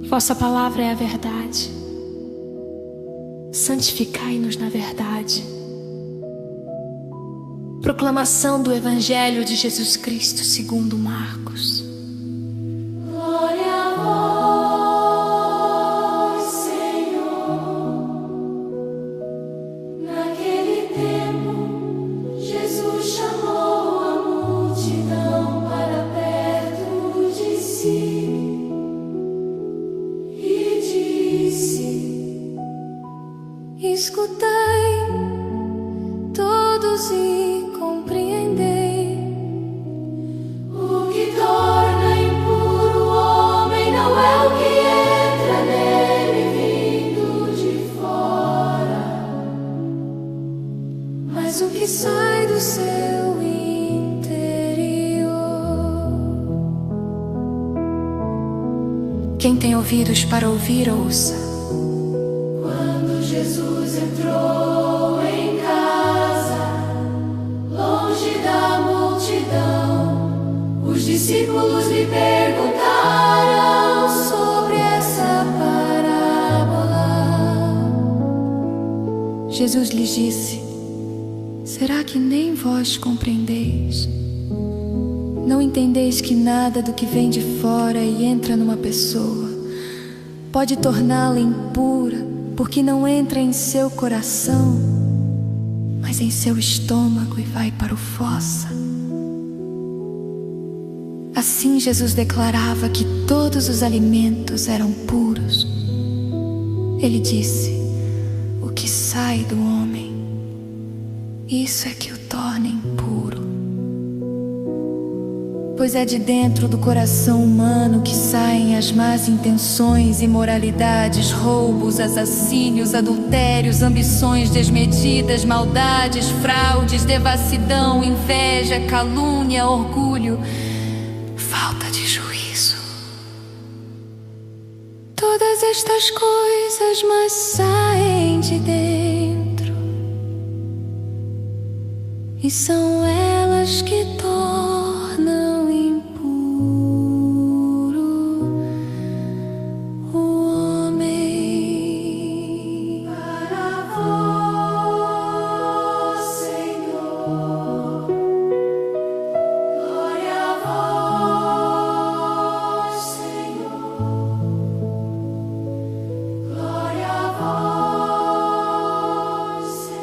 Vossa palavra é a verdade. Santificai-nos na verdade. Proclamação do Evangelho de Jesus Cristo segundo Marcos. Glória a vós, Senhor. Naquele tempo, Jesus chamou a multidão para perto de si e disse: escutai, todos, e compreendei. O que torna impuro o homem não é o que entra nele vindo de fora, mas o que sai do seu interior. Quem tem ouvidos para ouvir, ouça. Quando Jesus entrou em casa, longe da multidão, os discípulos lhe perguntaram sobre essa parábola. Jesus lhes disse: será que nem vós compreendeis? Não entendeis que nada do que vem de fora e entra numa pessoa pode torná-la impura, porque não entra em seu coração, mas em seu estômago e vai para o fossa. Assim Jesus declarava que todos os alimentos eram puros. Ele disse: o que sai do homem, isso é que o torna impuro. Pois é de dentro do coração humano que saem as más intenções, imoralidades, roubos, assassínios, adultérios, ambições desmedidas, maldades, fraudes, devassidão, inveja, calúnia, orgulho, falta de juízo. Todas estas coisas mas saem de dentro, e são elas que tornam impuro o homem. Para vós, Senhor, glória a vós, Senhor, glória a vós, Senhor.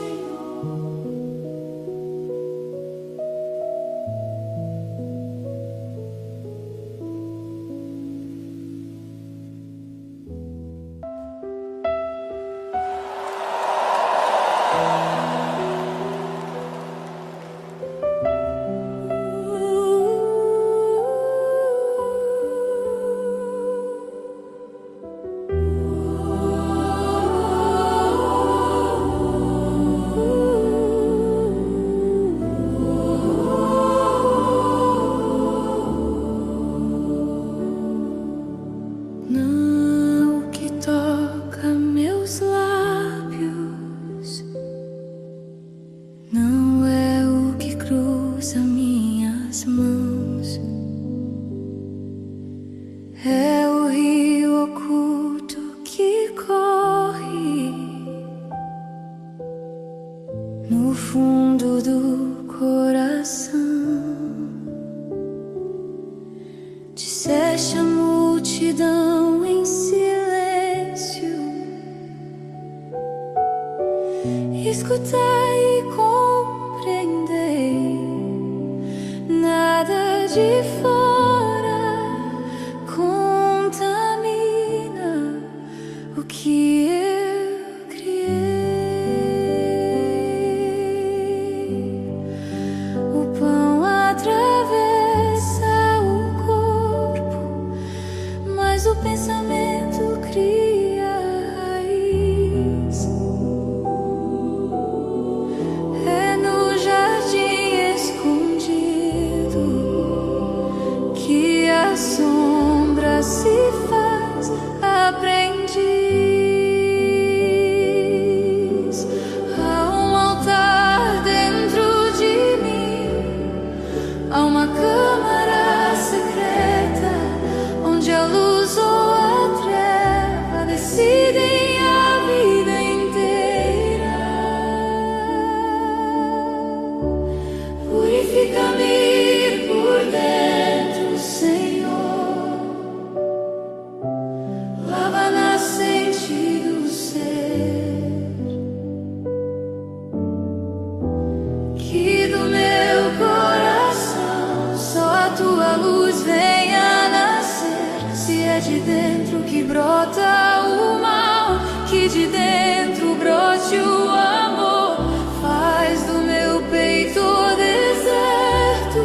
Não o que toca meus lábios, não é o que cruza minhas mãos, é o rio oculto que corre no fundo do coração. Disseste a multidão em silêncio: escutai e compreendei. Nada de fora contamina o que eu criei. O pão atravessa o corpo, mas o pensamento cria raiz. É no jardim escondido que a sombra se faz aprendiz. Há um altar dentro de mim, há uma câmara secreta onde a luz ou a treva tua luz venha nascer. Se é de dentro que brota o mal, que de dentro brote o amor. Faz do meu peito deserto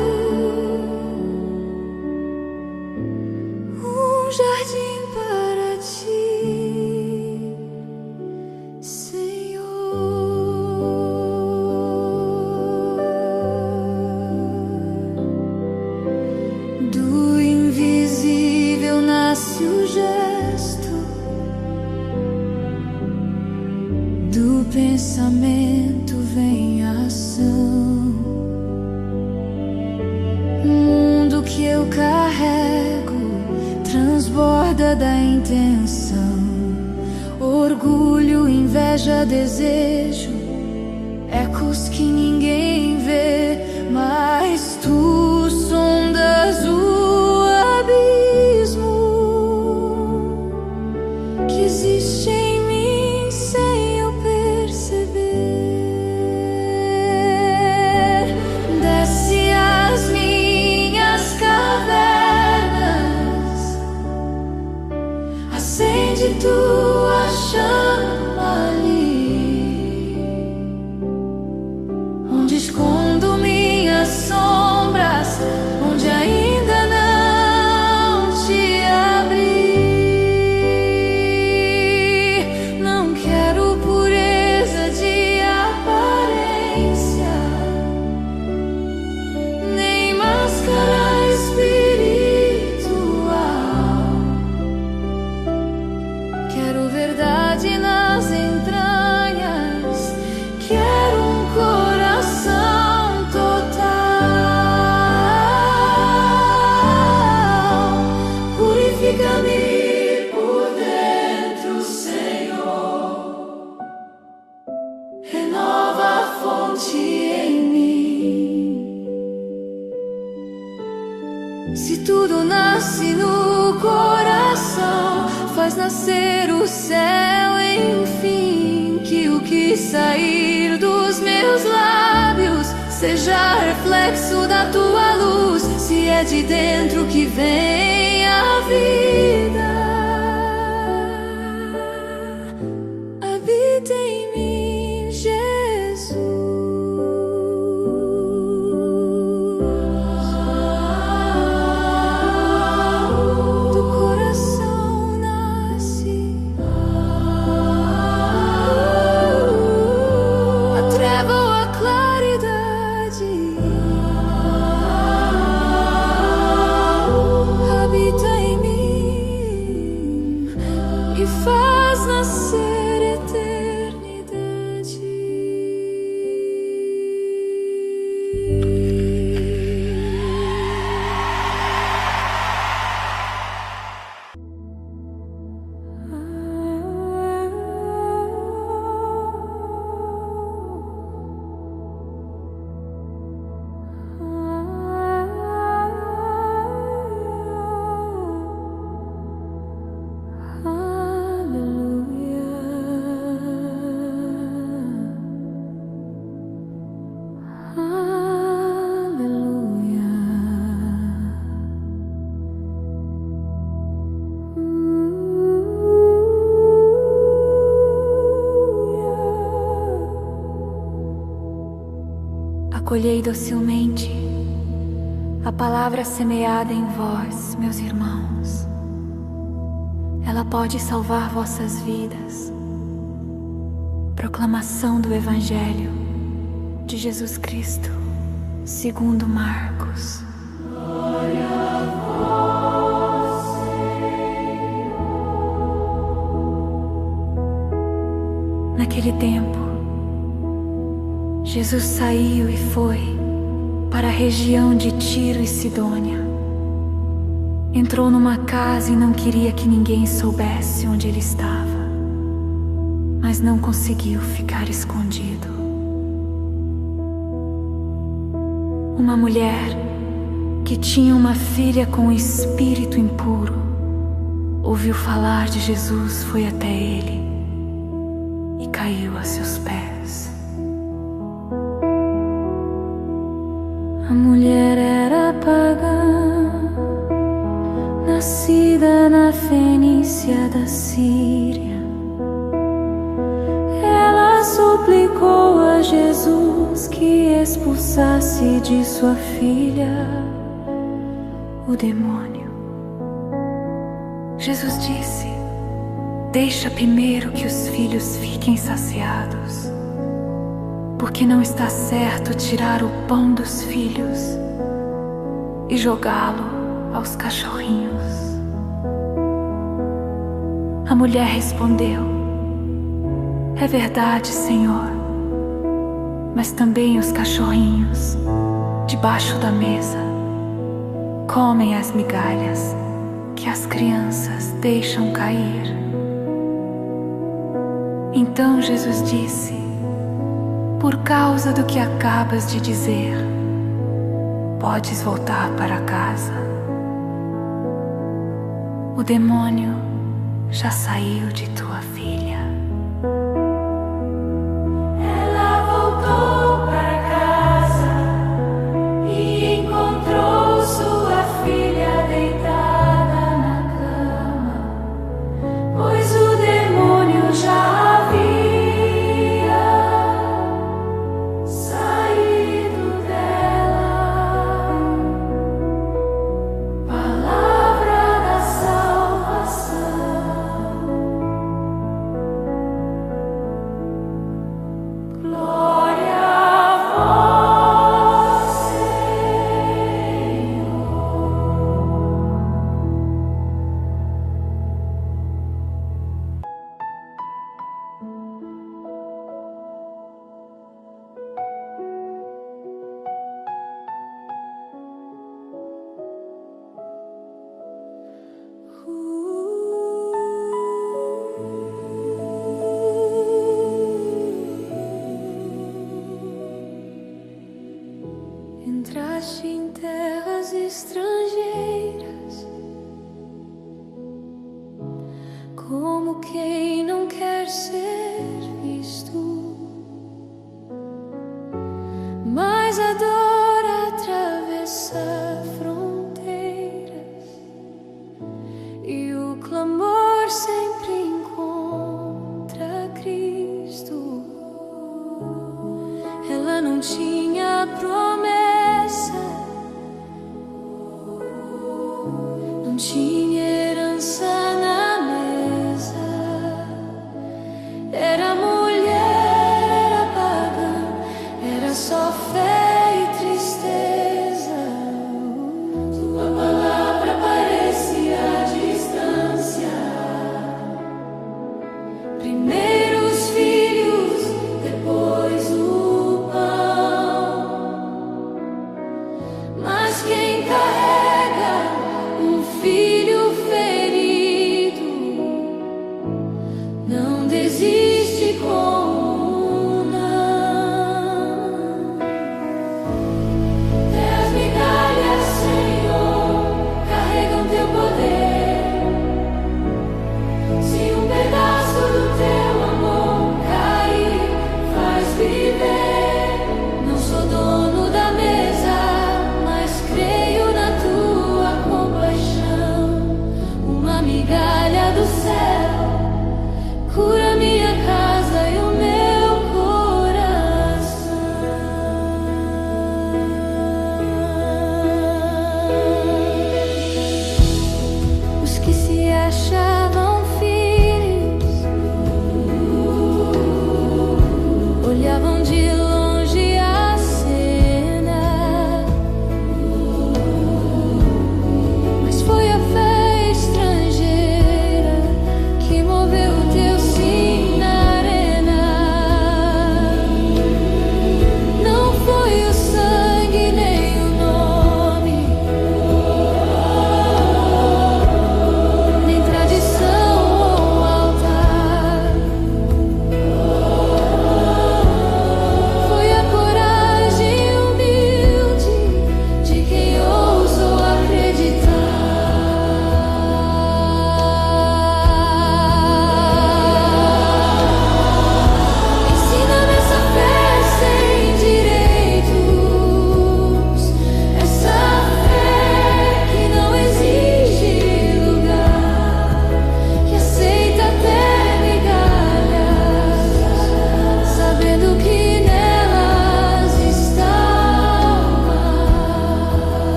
um jardim para ti, Senhor. Do invisível nasce o gesto, do pensamento vem a ação. O mundo que eu carrego transborda da intenção. Orgulho, inveja, desejo, ecos que ninguém vê, mas tu sondas o abismo que existe em mim sem eu perceber. Desce as minhas cavernas, acende tua chama ali, onde escondo minhas sombras, onde ainda não te abri. Não quero pureza de aparência, nem máscara espiritual. Quero verdade nas entranhas, quero um coração total. Purifica-me por dentro, Senhor. Renova a fonte em mim. Se tudo nasce no coração, faz nascer o céu, enfim. Que o que sair dos meus lábios seja reflexo da tua luz. Se é de dentro que vem a vida, habita em mim, Jesus. Do coração nasce a treva ou a claridade. Habita em mim e faz nascer eternidade. Acolhei docilmente a palavra semeada em vós, meus irmãos. Ela pode salvar vossas vidas. Proclamação do Evangelho de Jesus Cristo, segundo Marcos. Naquele tempo, Jesus saiu e foi para a região de Tiro e Sidônia. Entrou numa casa e não queria que ninguém soubesse onde ele estava, mas não conseguiu ficar escondido. Uma mulher que tinha uma filha com espírito impuro ouviu falar de Jesus, foi até ele e caiu a seus pés. A mulher era pagã, província da Síria, ela suplicou a Jesus que expulsasse de sua filha o demônio. Jesus disse: deixa primeiro que os filhos fiquem saciados, porque não está certo tirar o pão dos filhos e jogá-lo aos cachorrinhos. A mulher respondeu: é verdade, Senhor, mas também os cachorrinhos, debaixo da mesa, comem as migalhas que as crianças deixam cair. Então Jesus disse: por causa do que acabas de dizer, podes voltar para casa. O demônio já saiu de tua filha. Ela voltou para casa e encontrou sua filha deitada na cama, pois o demônio já havia saído dela. Palavra da salvação. Glória a vós, Senhor. Entraste em terras estrangeiras, como quem não quer ser visto, mas adora atravessar fronteiras, e o clamor sempre encontra Cristo. Ela não tinha promessa, não tinha herança na mesa. Era mulher, era pagã, era só fé e tristeza. Tua palavra parecia a distância. Primeiro os filhos, depois o pão. Mas quem carrega um filho ferido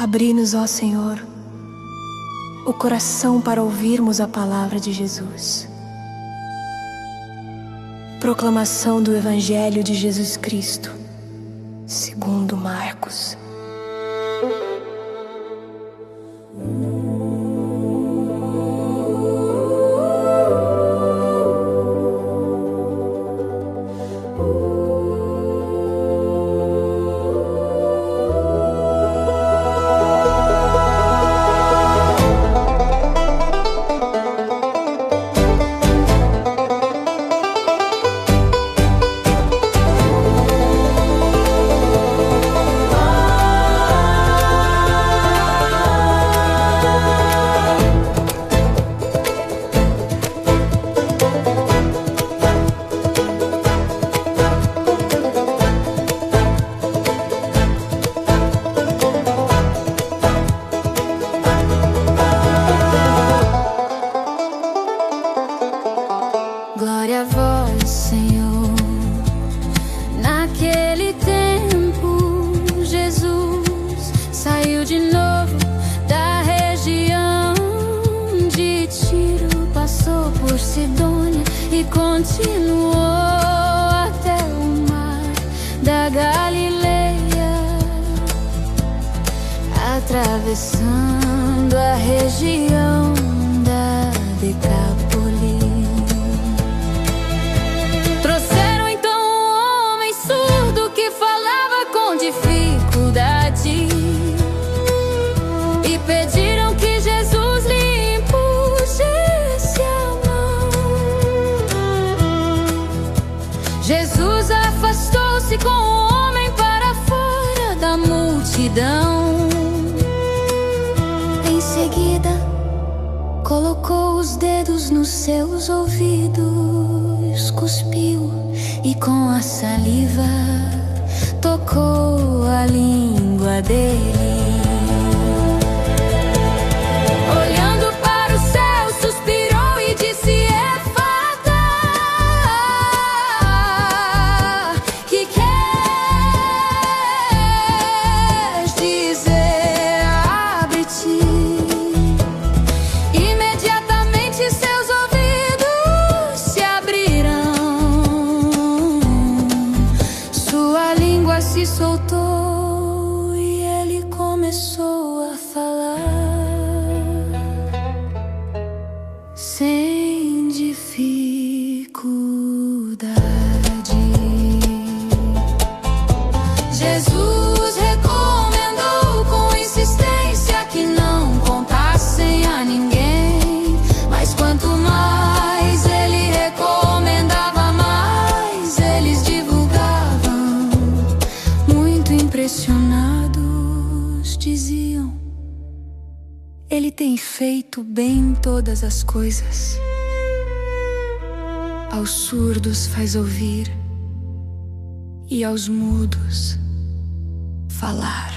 Abri-nos, ó Senhor, o coração para ouvirmos a palavra de Jesus. Proclamação do Evangelho de Jesus Cristo, segundo Marcos. Glória a vós, Senhor. Naquele tempo, Jesus saiu de novo da região de Tiro, passou por Sidônia e continuou até o mar da Galileia, atravessando a região da Decápolis. E pediram que Jesus lhe impusesse a mão. Jesus afastou-se com o homem para fora da multidão. Em seguida, colocou os dedos nos seus ouvidos, cuspiu e com a saliva tocou a língua dele. Olhando para o céu, suspirou e disse: Efatá, que quer dizer abre-te. Imediatamente seus ouvidos se abriram, sua língua se soltou e ele começou a falar sem dificuldade. Jesus recomendou com insistência que não contassem a ninguém, mas quanto mais ele recomendava, mais eles divulgavam. Muito impressionados, diziam: ele tem feito bem todas as coisas. Aos surdos faz ouvir e aos mudos falar.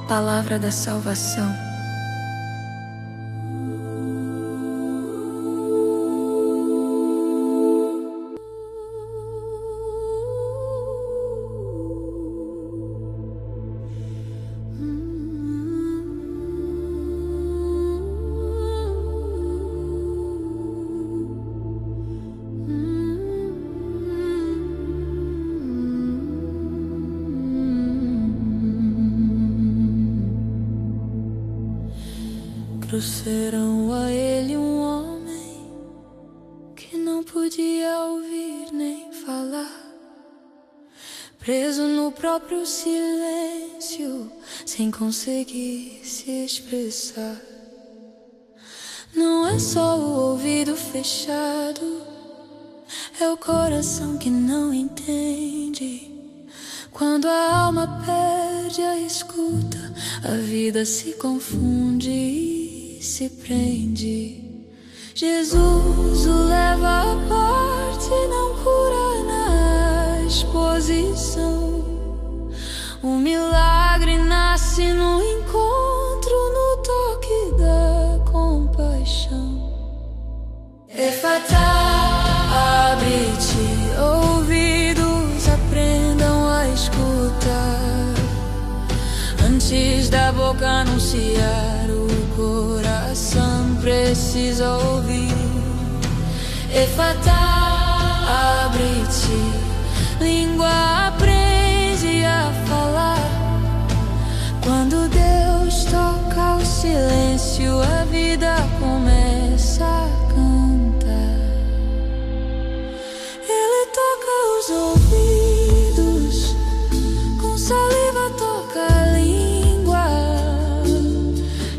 Palavra da salvação. Trouxeram a ele um homem que não podia ouvir nem falar, preso no próprio silêncio, sem conseguir se expressar. Não é só o ouvido ouvido fechado, é o coração que não entende. Quando a alma perde a escuta, a vida se confunde e se prende. Jesus o leva à parte, não cura na exposição. O milagre nasce no encontro, no toque da compaixão. Efatá, abre-te, ouvidos, aprendam a escutar. Antes da boca anunciar, o coração precisa ouvir. Efatá, abre-te, língua aprende a falar. Quando Deus toca o silêncio, a vida começa a cantar. Ele toca os ouvidos, com saliva toca a língua.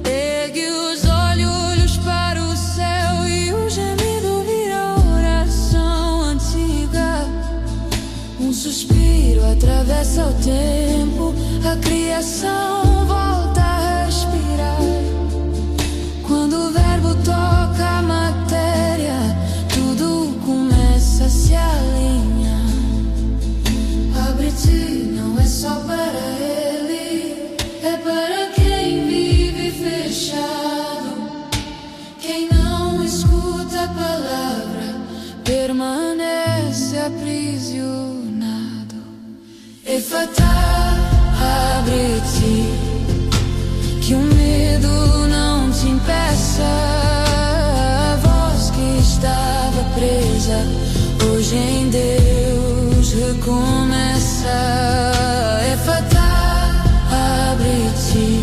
Ergue os olhos para o céu e o gemido vira oração antiga. Um suspiro atravessa o tempo, a criação volta a respirar. Quando o verbo toca a matéria, tudo começa a se alinhar. Abre-te, não é só para ele, é para quem vive fechado. Quem não escuta a palavra permanece aprisionado. Efatá, abre-te, que o medo não te impeça. A voz que estava presa, hoje em Deus recomeça. Efatá, abre-te,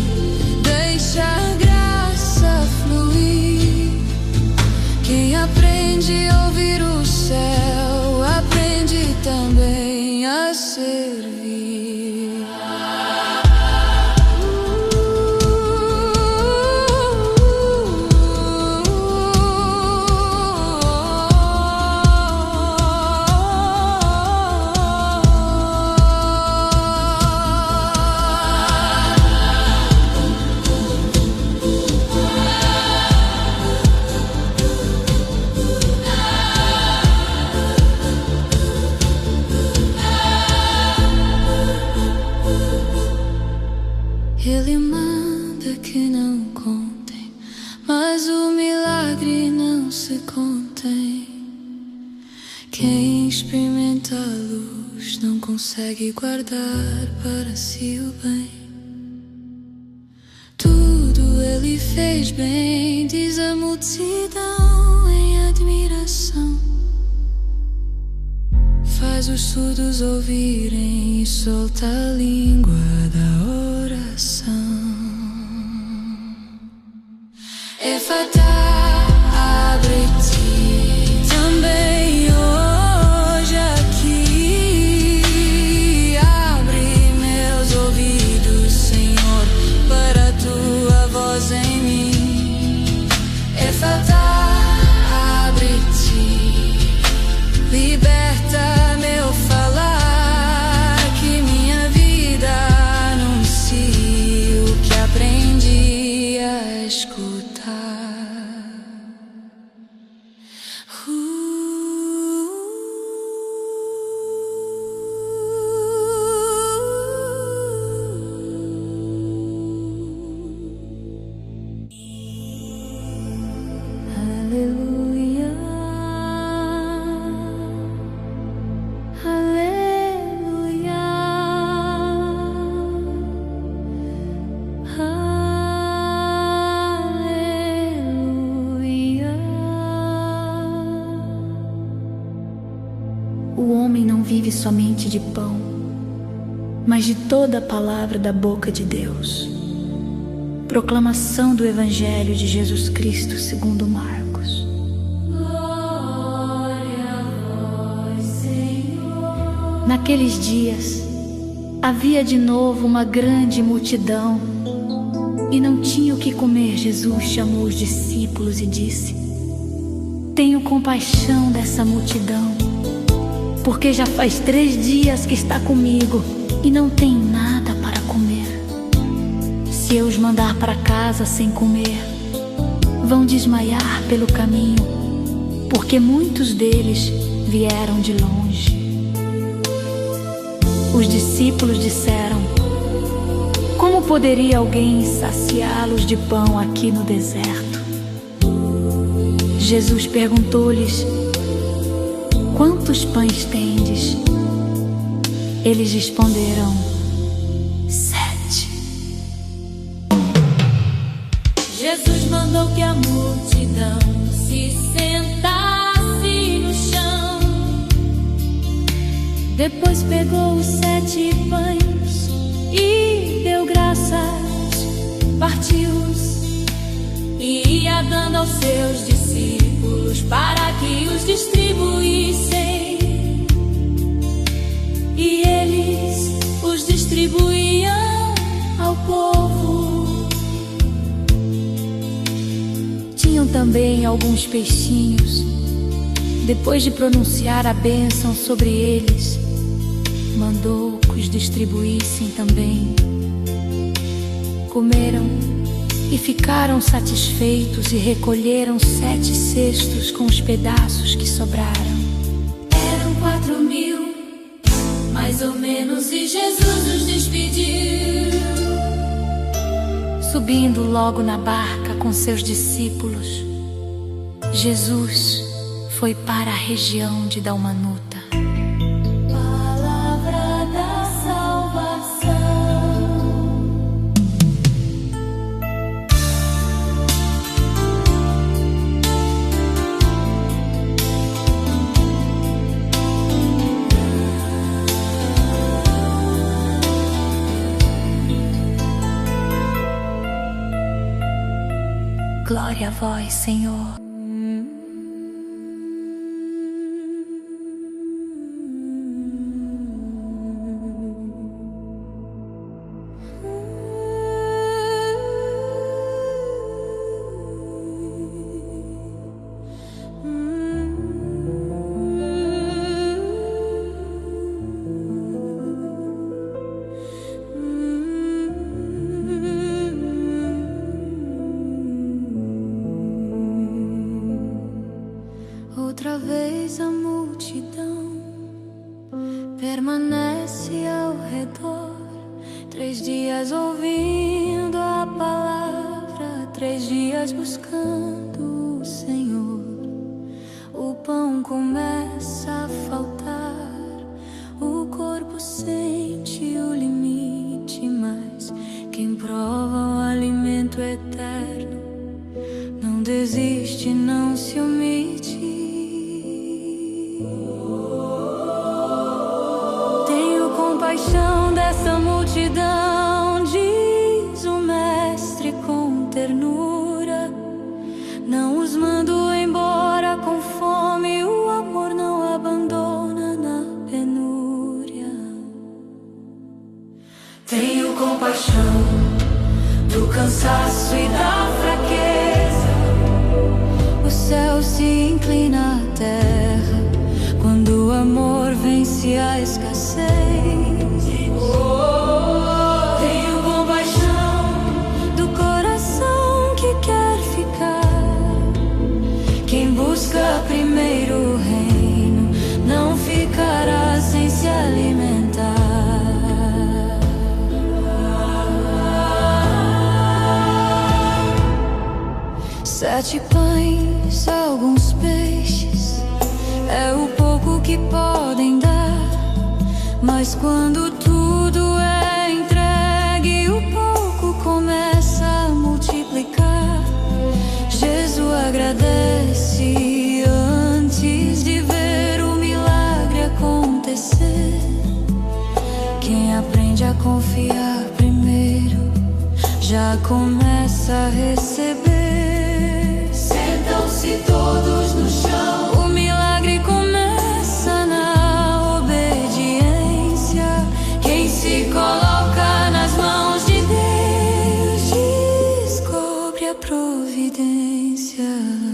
deixa a graça fluir. Quem aprende a ouvir o céu, aprende também a servir. Ele manda que não contem, mas o milagre não se contém. Quem experimenta a luz não consegue guardar para si o bem. Tudo ele fez bem, diz a multidão em admiração. Faz os surdos ouvirem e solta a língua da oração. Efatá, abre-te, também hoje aqui. Abre meus ouvidos, Senhor, para a tua voz em mim. Efatá, abre-te, liberta meu falar, que minha vida anuncie o que aprendi a escutar. Aleluia, aleluia, aleluia. O homem não vive somente de pão, mas de toda a palavra da boca de Deus. Proclamação do Evangelho de Jesus Cristo segundo Marcos. Glória a vós, Senhor. Naqueles dias, havia de novo uma grande multidão e não tinha o que comer. Jesus chamou os discípulos e disse: Tenho compaixão dessa multidão, porque já faz 3 dias que está comigo e não tem nada para comer. Se eu os mandar para casa sem comer, vão desmaiar pelo caminho, porque muitos deles vieram de longe. Os discípulos disseram: como poderia alguém saciá-los de pão aqui no deserto? Jesus perguntou-lhes: quantos pães tendes? Eles responderam: 7. Jesus mandou que a multidão se sentasse no chão. Depois pegou os 7 pães e deu graças, partiu-os e ia dando aos seus discípulos para que os distribuíssem. E eles os distribuíam ao povo. Tinham também alguns peixinhos. Depois de pronunciar a bênção sobre eles, mandou que os distribuíssem também. Comeram e ficaram satisfeitos e recolheram 7 cestos com os pedaços que sobraram. Eram 4.000, mais ou menos, e Jesus os despediu. Subindo logo na barca com seus discípulos, Jesus foi para a região de Dalmanuta. Palavra da salvação. Glória a vós, Senhor. Outra vez a multidão permanece ao redor, 3 dias ouvindo a palavra, 3 dias buscando o Senhor. O pão começa a faltar, o corpo sente o limite, mas quem prova o alimento eterno não desiste, não se omite. Compaixão dessa multidão, diz o mestre com ternura. Não os mando embora com fome, o amor não abandona na penúria. Tenho compaixão do cansaço e da fraqueza. O céu se inclina à terra quando o amor vence a escassez. Tenho compaixão do coração que quer ficar. Quem busca primeiro o reino não ficará sem se alimentar. 7 pães, alguns peixes, é o pouco que podem dar. Mas quando tudo é entregue, o pouco começa a multiplicar. Jesus agradece antes de ver o milagre acontecer. Quem aprende a confiar primeiro já começa a receber. Sentam-se todos no chão. O milagre começa na obediência. Quem se coloca nas mãos de Deus descobre a providência.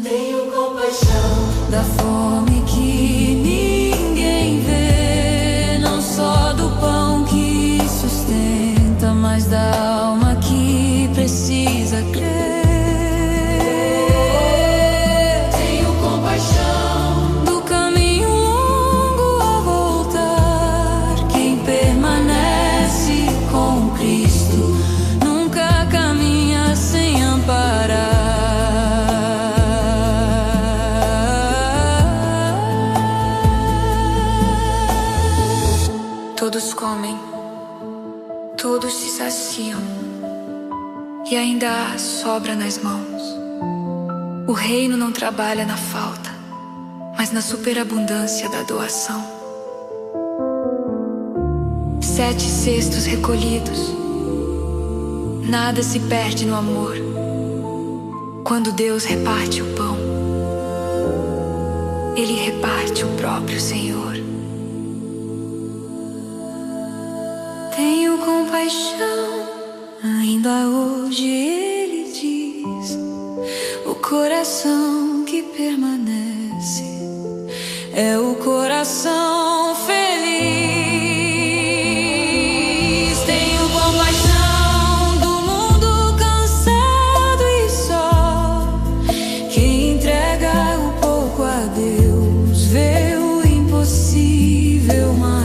Tenho compaixão da fome que ninguém vê, não só do pão que sustenta, mas da alma que precisa crer. Tenho compaixão do caminho longo a voltar. Quem permanece com Cristo nunca caminha sem amparar. Todos comem, todos se saciam, e ainda há sobra nas mãos. O reino não trabalha na falta, mas na superabundância da doação. 7 cestos recolhidos. Nada se perde no amor quando Deus reparte o pão. Ele reparte o próprio Senhor. Tenho compaixão, ainda hoje ele diz: o coração que permanece é o coração feliz. Tenho compaixão do mundo cansado e só. Quem entrega o pouco a Deus vê o impossível maior.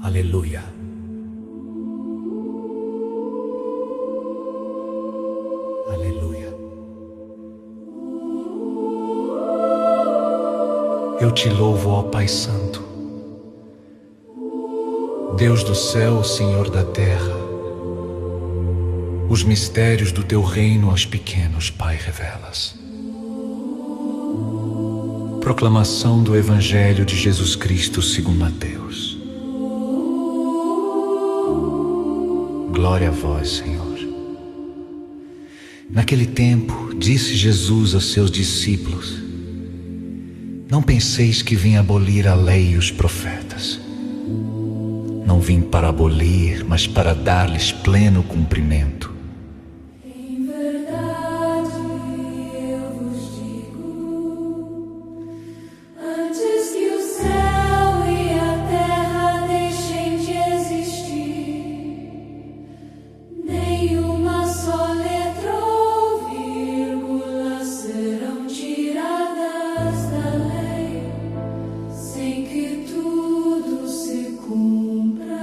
Aleluia. Aleluia. Eu te louvo, ó Pai Santo, Deus do céu, Senhor da terra. Os mistérios do teu reino aos pequenos, Pai, revelas. Proclamação do Evangelho de Jesus Cristo segundo Mateus. Glória a vós, Senhor. Naquele tempo, disse Jesus a seus discípulos: não penseis que vim abolir a lei e os profetas. Não vim para abolir, mas para dar-lhes pleno cumprimento. Em verdade eu vos digo, antes que o céu e a terra deixem de existir, nenhuma só letra ou vírgula serão tiradas da lei, sem que tudo se cumpra.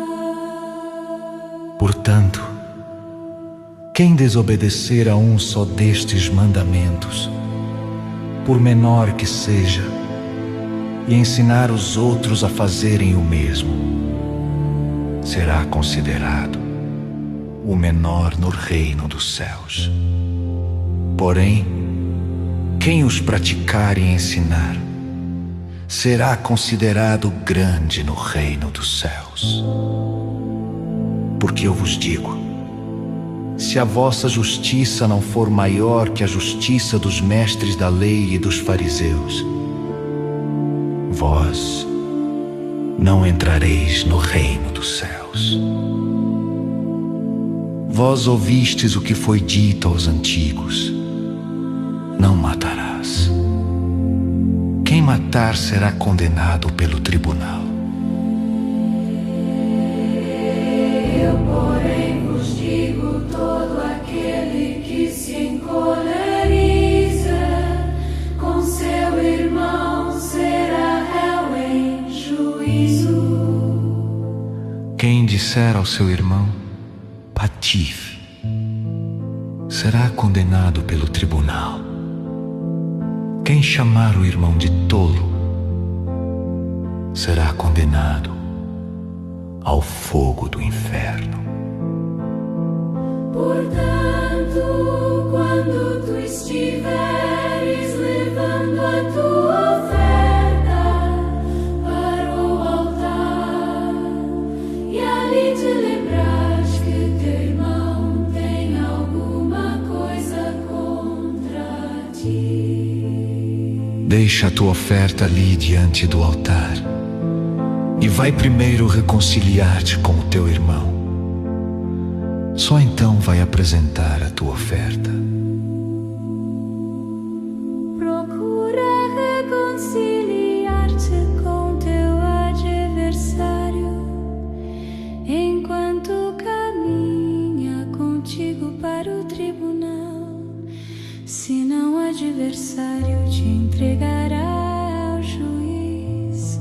Portanto, quem desobedecer a um só destes mandamentos, por menor que seja, e ensinar os outros a fazerem o mesmo, será considerado o menor no reino dos céus. Porém, quem os praticar e ensinar, será considerado grande no reino dos céus. Porque eu vos digo, se a vossa justiça não for maior que a justiça dos mestres da lei e dos fariseus, vós não entrareis no reino dos céus. Vós ouvistes o que foi dito aos antigos: não matarás. Quem matar será condenado pelo tribunal. Eu, porém, vos digo: todo aquele que se encoleriza com seu irmão será réu em juízo. Quem disser ao seu irmão: patife, será condenado pelo tribunal. Quem chamar o irmão de tolo será condenado ao fogo do inferno. Portanto, quando tu estiveres levando a tua oferta para o altar e ali te lembrares que teu irmão tem alguma coisa contra ti, deixa a tua oferta ali diante do altar e vai primeiro reconciliar-te com o teu irmão. Só então vai apresentar a tua oferta. Procura reconciliar-te com teu adversário enquanto caminha contigo para o tribunal. Senão o adversário te entregará ao juiz,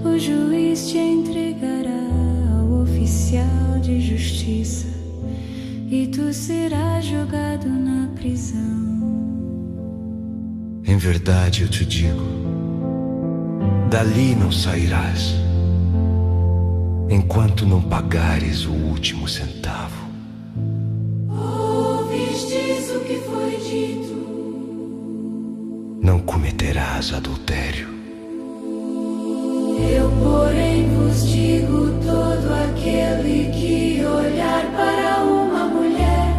o juiz te entregará ao oficial de justiça e tu serás jogado na prisão. Em verdade eu te digo, dali não sairás, enquanto não pagares o último centavo. Ouvistes o que foi dito: não cometerás adultério. Eu, porém, vos digo: todo aquele que olhar para uma mulher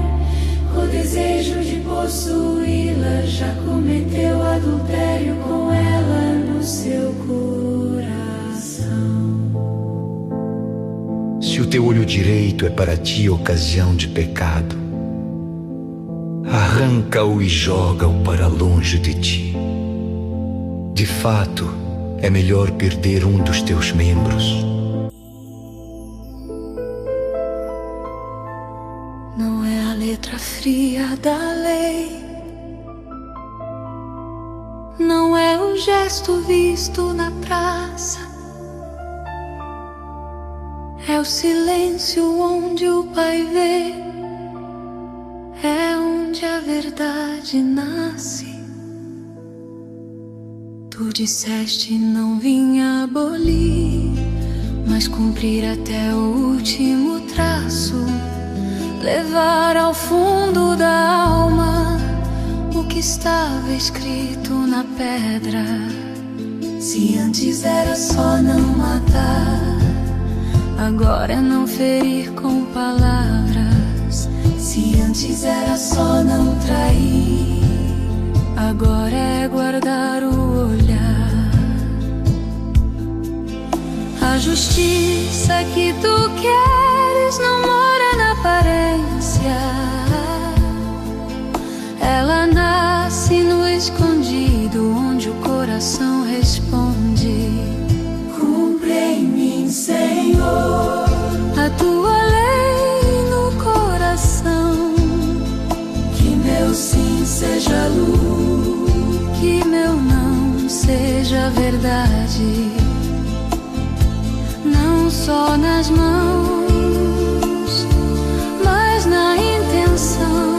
com desejo de possuí-la já cometeu adultério com ela no seu coração. Se o teu olho direito é para ti ocasião de pecado, arranca-o e joga-o para longe de ti. De fato, é melhor perder um dos teus membros. Não é a letra fria da lei, não é o gesto visto na praça, é o silêncio onde o Pai vê, é onde a verdade nasce. Tu disseste: não vim abolir, mas cumprir até o último traço, levar ao fundo da alma o que estava escrito na pedra. Se antes era só não matar, agora é não ferir com palavras. Se antes era só não trair, agora é guardar o olhar. A justiça que tu queres não mora na aparência, ela nasce no escondido, onde o coração responde: cumpre em mim, Senhor, a tua lei no coração. Que meu sim seja luz, que meu não seja verdade, não só nas mãos, mas na intenção.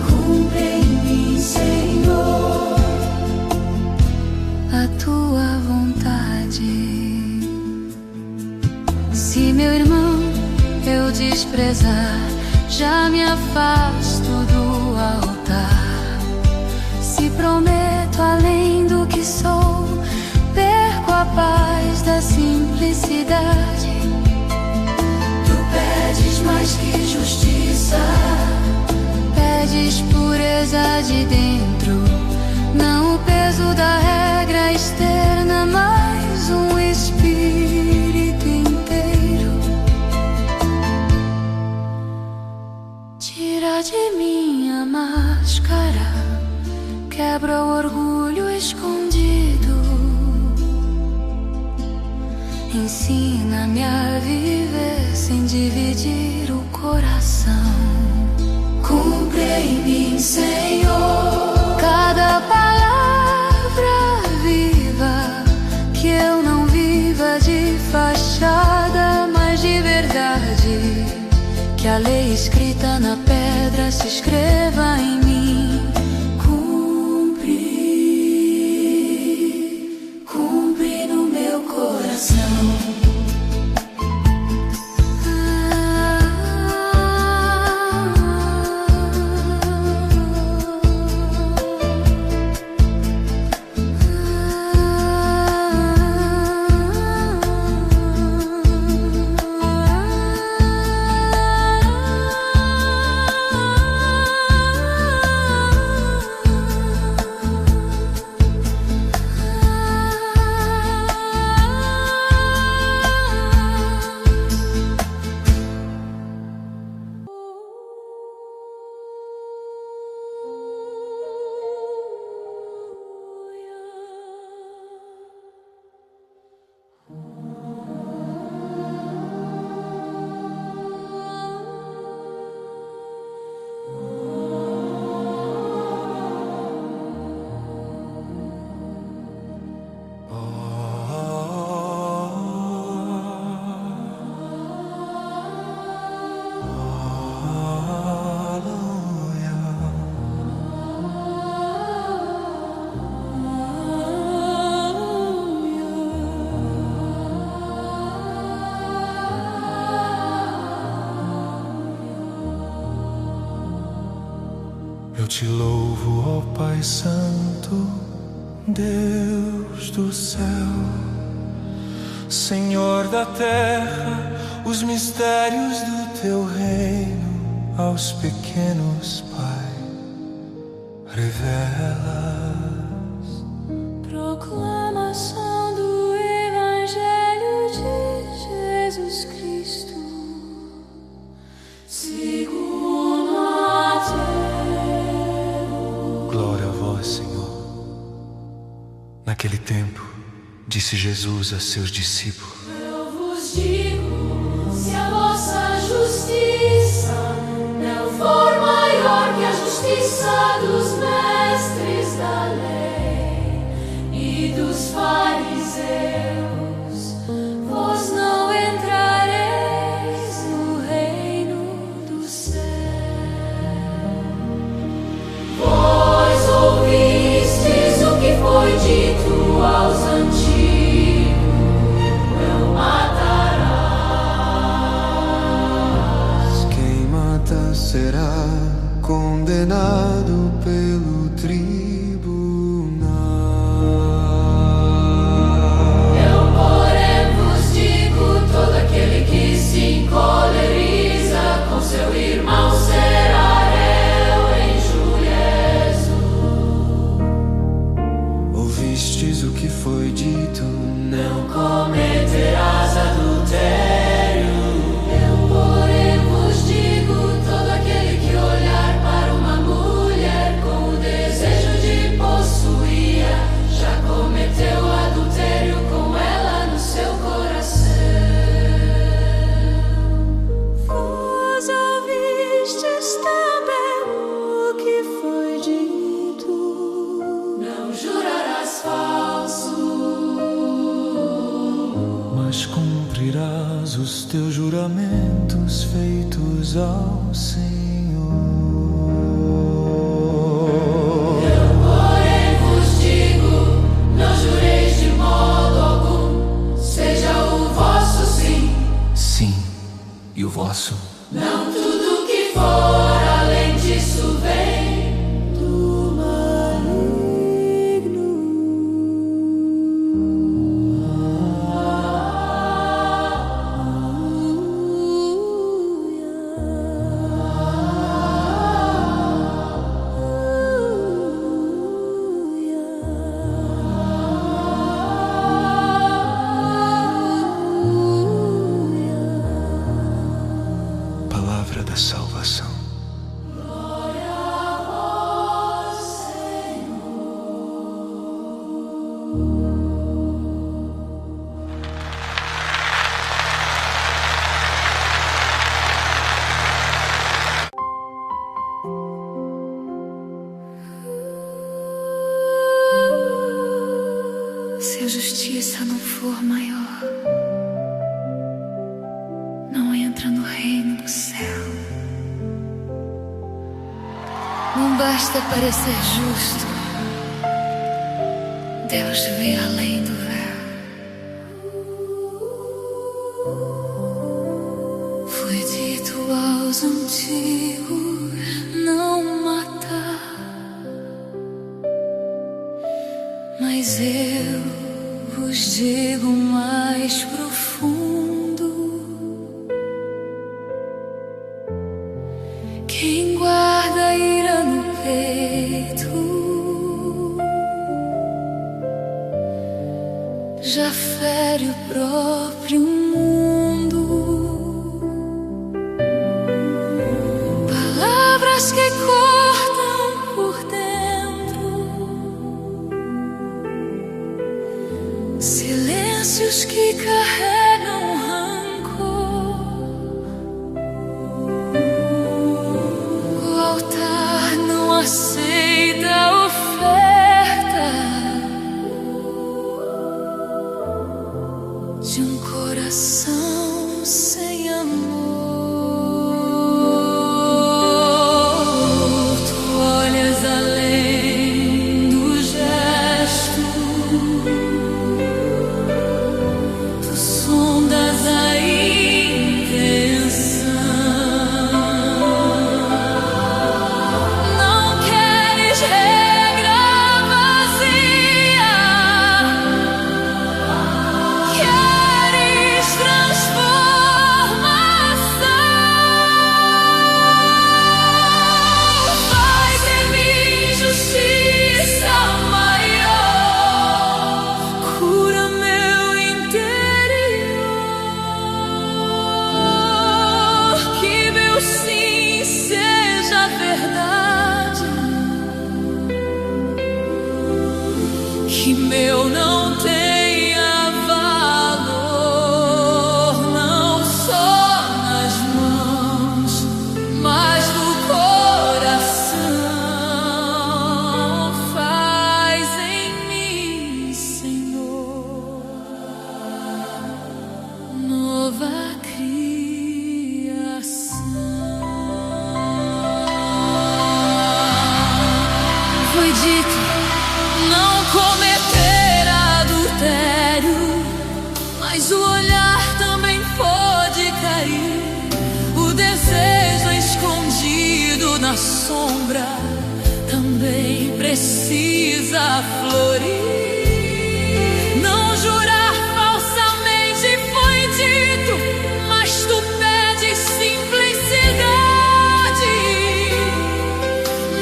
cumpre em mim, Senhor, a tua vontade. Se meu irmão eu desprezar, já me afasto do altar. Se prometo além do que sou, perco a paz da simplicidade. tu pedes mais que justiça, Pedes pureza de dentro, não o peso da regra externa, mas um espírito inteiro. Tira de mim a máscara, quebra o orgulho escondido. Ensina-me a viver sem dividir o coração. cumpre em mim, Senhor, Cada palavra viva, que eu não viva de fachada, mas de verdade. Que a lei escrita na pedra se escreva em mim. cumpre no meu coração. te louvo, ó Pai Santo, Deus do céu, Senhor da terra, os mistérios do teu reino aos pequenos, Pai, revelas. Proclamação do Evangelho de Jesus Cristo, segundo Mateus. Glória a vós, Senhor. Naquele tempo, disse Jesus a seus discípulos: Eu vos digo, se a vossa justiça não for maior que a justiça dos mestres da lei e dos fariseus, vós não entrareis no reino do céu. Vós ouvistes o que foi dito aos antigos: não matarás. quem mata será condenado pelo tribunal. Eu, porém, vos digo: todo aquele que se encoleriza com seu irmão será réu em juízo. Ouvistes o que foi dito: Não cometerás adultério. Eu, porém, vos digo: todo aquele que olhar para uma mulher com o desejo de possuía, já cometeu adultério com ela no seu coração. Vós ouvistes também o que foi dito: não jurarás falso, mas cumprirás os teus juramentos feitos ao Senhor. porém vos digo: não jureis de modo algum, seja o vosso sim, Sim, e o vosso? não tudo que for além disso vem do maligno. Palavra da salvação. Glória a vós, Senhor. Se a justiça não for maior, não entra no reino do céu. Não basta parecer justo, Deus vê além do véu. Foi dito aos antigos: não matar, mas eu vos digo mais profundo: quem guarda a ira no peito já fere o próprio mundo. Palavras que cortam por dentro, silêncios que carregam rancor. O altar não aceita a oferta de um coração sem amor. na sombra também precisa florir. Não jurar falsamente foi dito, mas tu pedes simplicidade.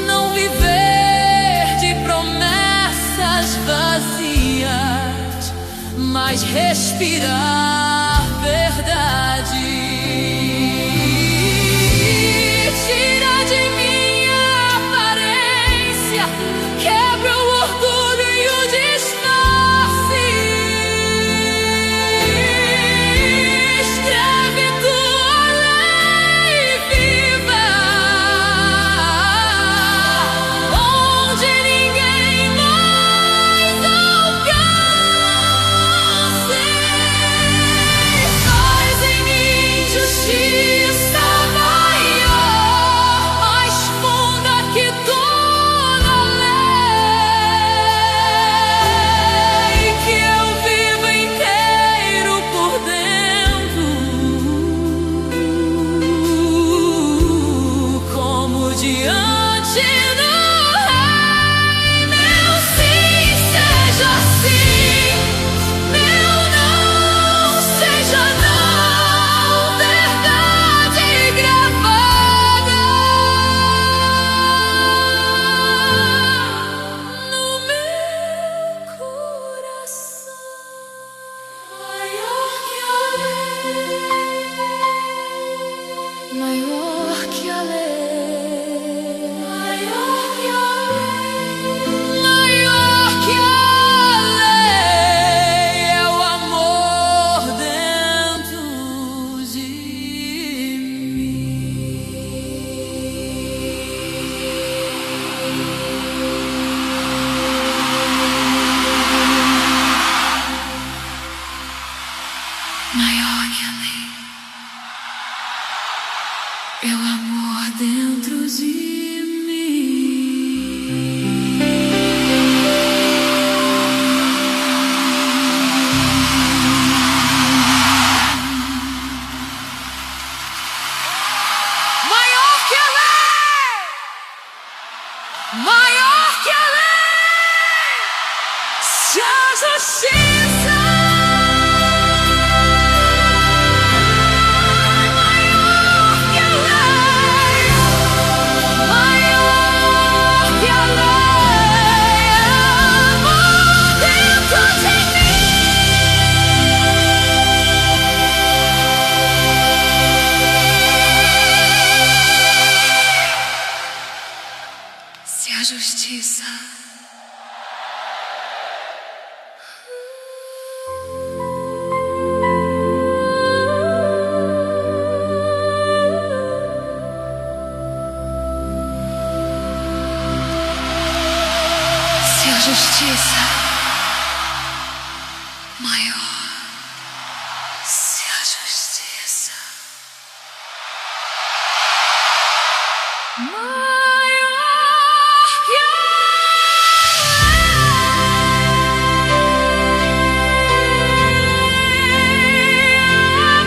Não viver de promessas vazias, mas respirar verdade. Tira de mim a aparência, quebra o orgulho e o disfarce. Escreve tua lei viva, onde ninguém mais alcance. Faz em mim justiça maior, mais funda que toda lei, que eu viva inteiro por dentro, como diante do Rei. Meu sim seja sim, meu não seja não, verdade gravada no meu coração. Maior que a lei, maior que a lei, maior que a lei, maior que a lei é o amor dentro de mim. Maior que a lei é o amor dentro de mim. Maior que a lei, maior que a lei, se a justiça. Maior que a lei, maior que a lei, amor dentro de mim. Se a justiça se a justiça maior, se a justiça maior que a lei,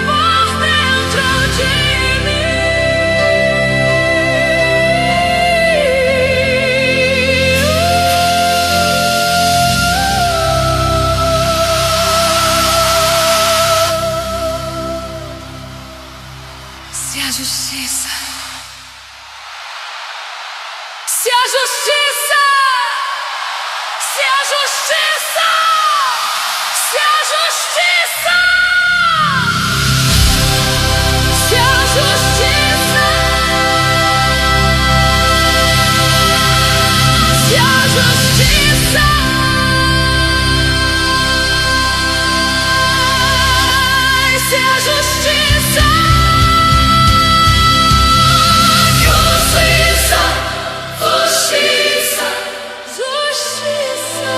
por dentro de se a justiça, se a justiça, se a justiça, se a justiça, se a justiça, se a justiça, se a justiça. Justiça, justiça,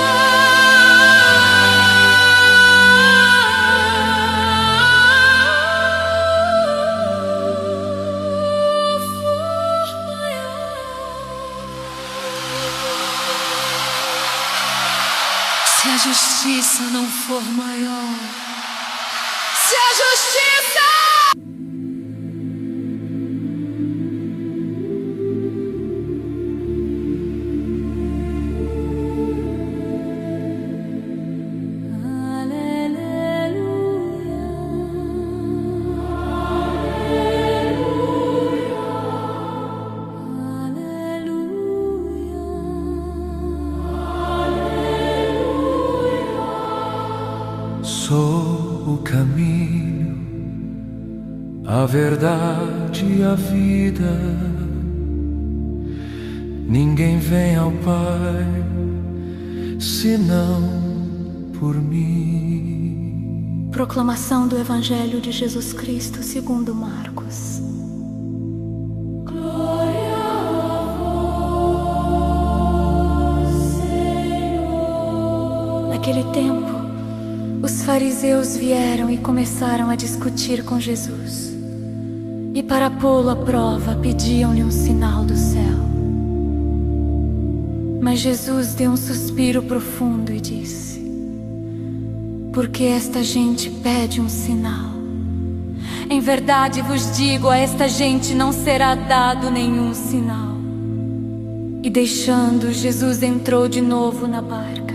se a justiça não for maior, se a justiça verdade e a vida. Ninguém vem ao Pai senão por mim. Proclamação do Evangelho de Jesus Cristo segundo Marcos. Glória a vós, Senhor. Naquele tempo, os fariseus vieram e começaram a discutir com Jesus. E para pô-lo à prova, pediam-lhe um sinal do céu. Mas Jesus deu um suspiro profundo e disse: porque esta gente pede um sinal. Em verdade vos digo, a esta gente não será dado nenhum sinal. E deixando, Jesus entrou de novo na barca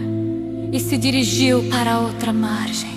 e se dirigiu para a outra margem.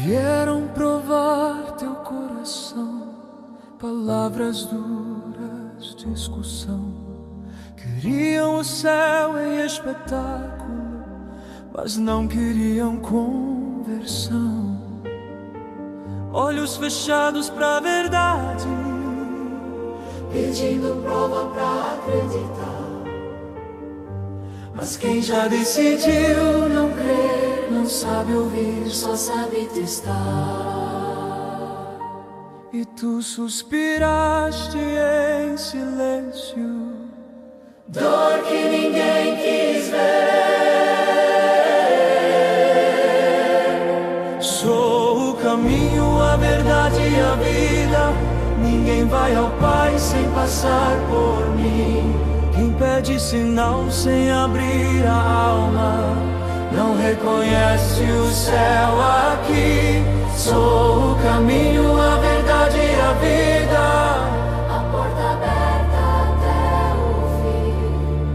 Vieram provar teu coração, palavras duras, discussão. Queriam o céu em espetáculo, mas não queriam conversão. Olhos fechados pra verdade, pedindo prova pra acreditar. Mas quem já decidiu não crer, não sabe ouvir, só sabe testar. E tu suspiraste em silêncio, dor que ninguém quis ver. Sou o caminho, a verdade e a vida. Ninguém vai ao Pai sem passar por mim. Quem pede sinal sem abrir a alma não reconhece o céu aqui. Sou o caminho, a verdade e a vida, a porta aberta até o fim.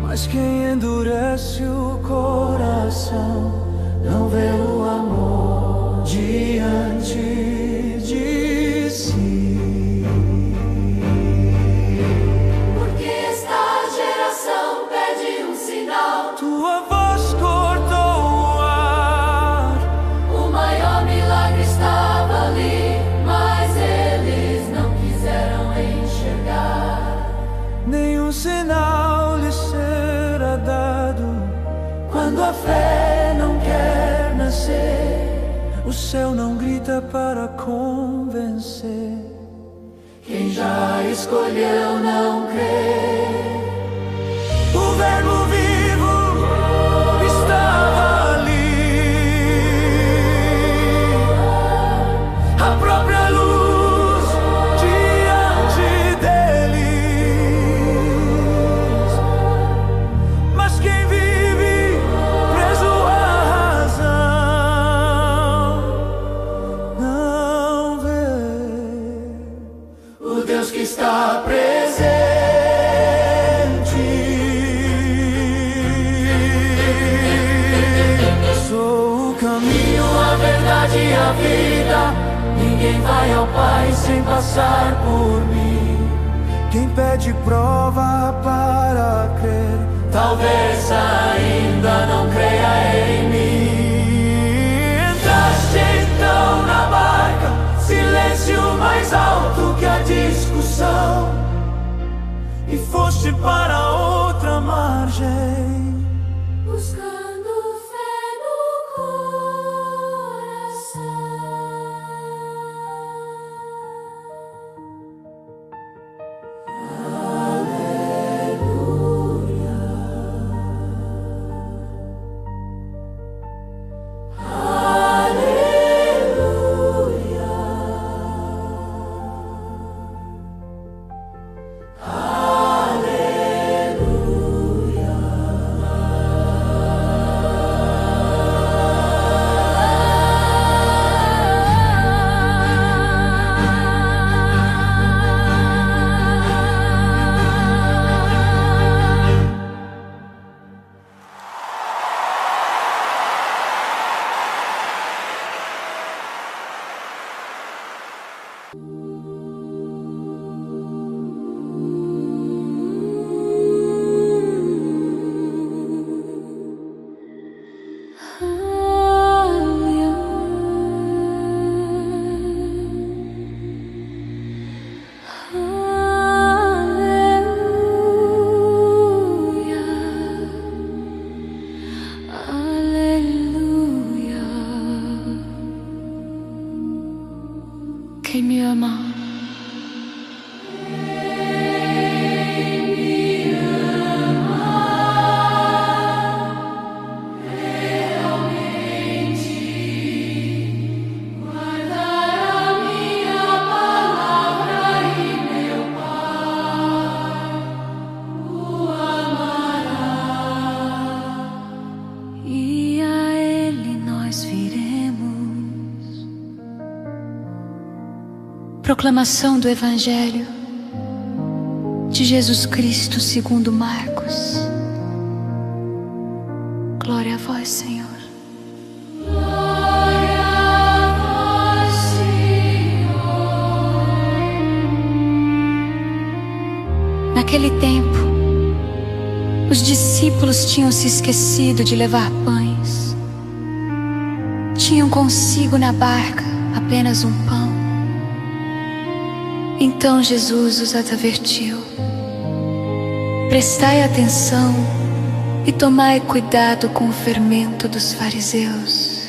Mas quem endurece o coração não vê o amor diante de si. Tua voz cortou o ar. O maior milagre estava ali, mas eles não quiseram enxergar. Nenhum sinal lhe será dado quando a fé não quer grita para convencer. Quem já escolheu não crer. O verbo vivo estava ali, a própria luz diante deles. Mas quem vive preso à razão não vê o Deus que está presente. E a vida, ninguém vai ao Pai sem passar por mim. Quem pede prova para crer, talvez ainda não creia em mim. Entraste então na barca, silêncio mais alto que a discussão, e foste para outra margem, buscando quem me ama. Proclamação do Evangelho de Jesus Cristo segundo Marcos. Glória a vós, Senhor. Glória a vós, Senhor. Naquele tempo, os discípulos tinham se esquecido de levar pães. Tinham consigo na barca apenas um pão. Então Jesus os advertiu: prestai atenção e tomai cuidado com o fermento dos fariseus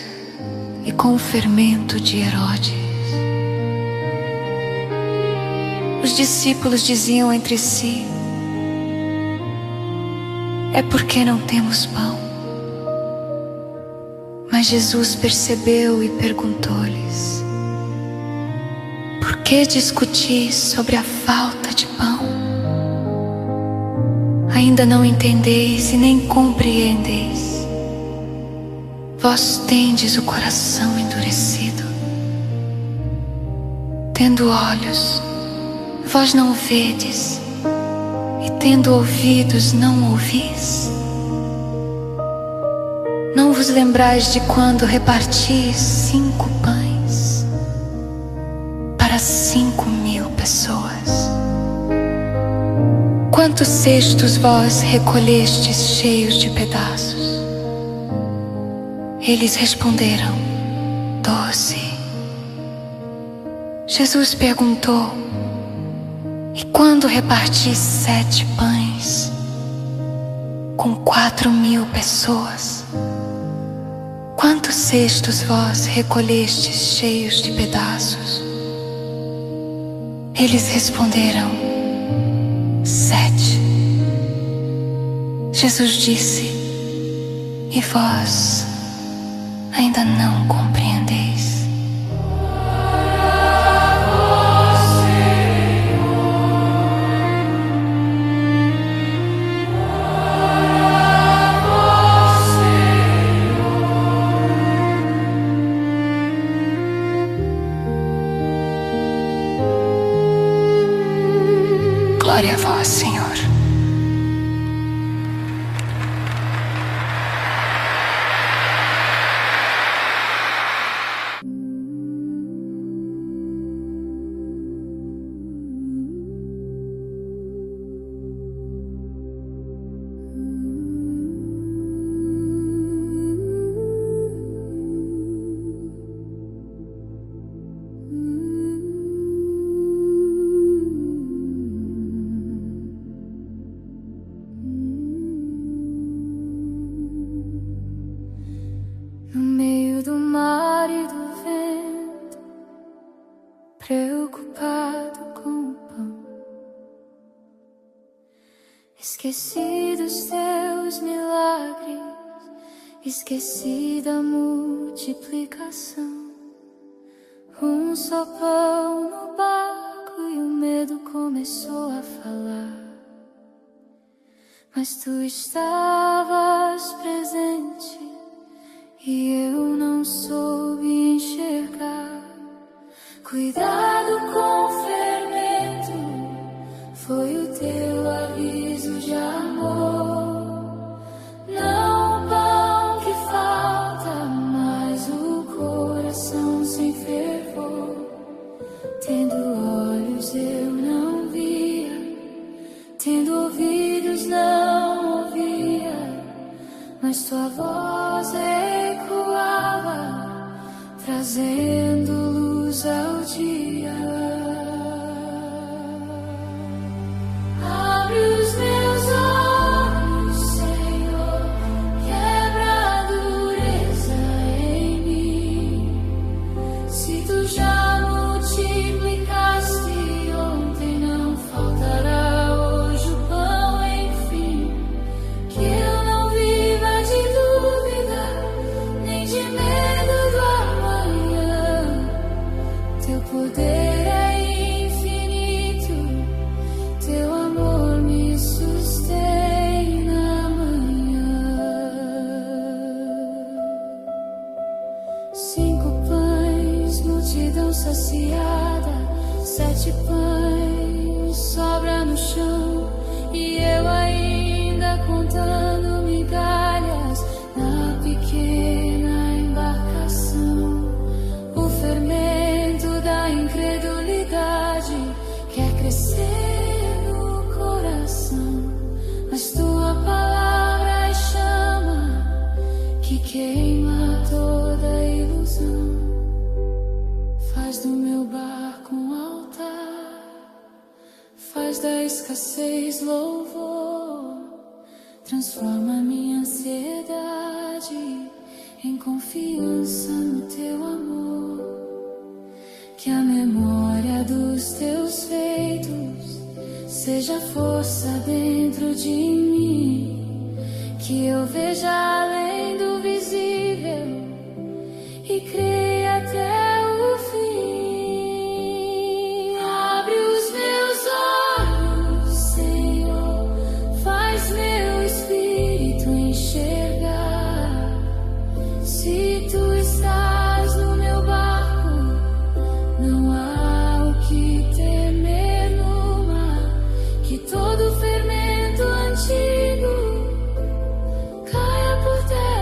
e com o fermento de Herodes. Os discípulos diziam entre si: é porque não temos pão. Mas Jesus percebeu e perguntou-lhes: por que discutis sobre a falta de pão? Ainda não entendeis e nem compreendeis. Vós tendes o coração endurecido. Tendo olhos, vós não vedes, e tendo ouvidos, não ouvis. Não vos lembrais de quando repartis 5 pães para 5.000 pessoas? Quantos cestos vós recolhestes cheios de pedaços? Eles responderam: 12. Jesus perguntou: e quando repartis 7 pães com 4.000 pessoas, Quantos cestos vós recolhestes cheios de pedaços? Eles responderam: 7. Jesus disse: e vós ainda não compreendeis? Glória a vós, Senhor. Preocupado com o pão, esqueci dos teus milagres, esqueci da multiplicação. Um só pão no barco e o medo começou a falar. Mas tu estavas presente e eu não soube enxergar. Cuidado com o fermento, foi o teu aviso de amor. Não o pão que falta, mas o coração sem fervor. Tendo olhos eu não via, tendo ouvidos não ouvia, mas tua voz ecoava, trazendo luz ao dia. Abre os meus olhos, Senhor, quebra a dureza em mim. Se tu já multiplicaste ontem, não faltará hoje o pão, enfim. Que eu não viva de dúvida, nem de medo do amanhã. Teu poder é infinito, teu amor me sustém na manhã. 5 pães, multidão saciada, 7 pães, sobra no chão, e eu ainda contando migalhas na pequena embarcação. O fermento da incredulidade quer crescer no coração, mas tua palavra é chama que queima toda ilusão. Faz do meu barco um altar, faz da escassez louvor, transforma minha ansiedade em confiança no teu amor. Que a memória dos teus feitos seja força dentro de mim, que eu veja além do visível e creia até o fim. Abre os meus olhos, Senhor, faz meu espírito enxergar. Se tu estás no meu barco, não há o que temer no mar. Que todo fermento antigo caia por terra.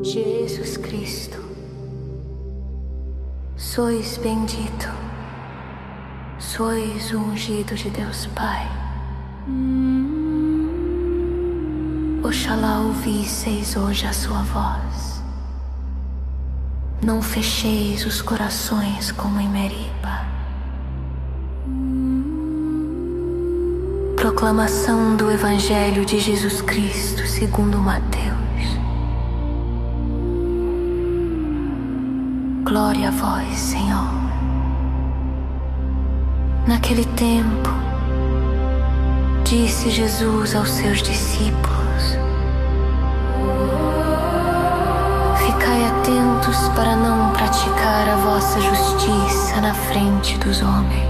Jesus Cristo, sois bendito, sois o ungido de Deus Pai. Oxalá ouvisseis hoje a sua voz. Não fecheis os corações como em Meriba. Proclamação do Evangelho de Jesus Cristo segundo Mateus. Glória a vós, Senhor. Naquele tempo, disse Jesus aos seus discípulos: ficai atentos para não praticar a vossa justiça na frente dos homens,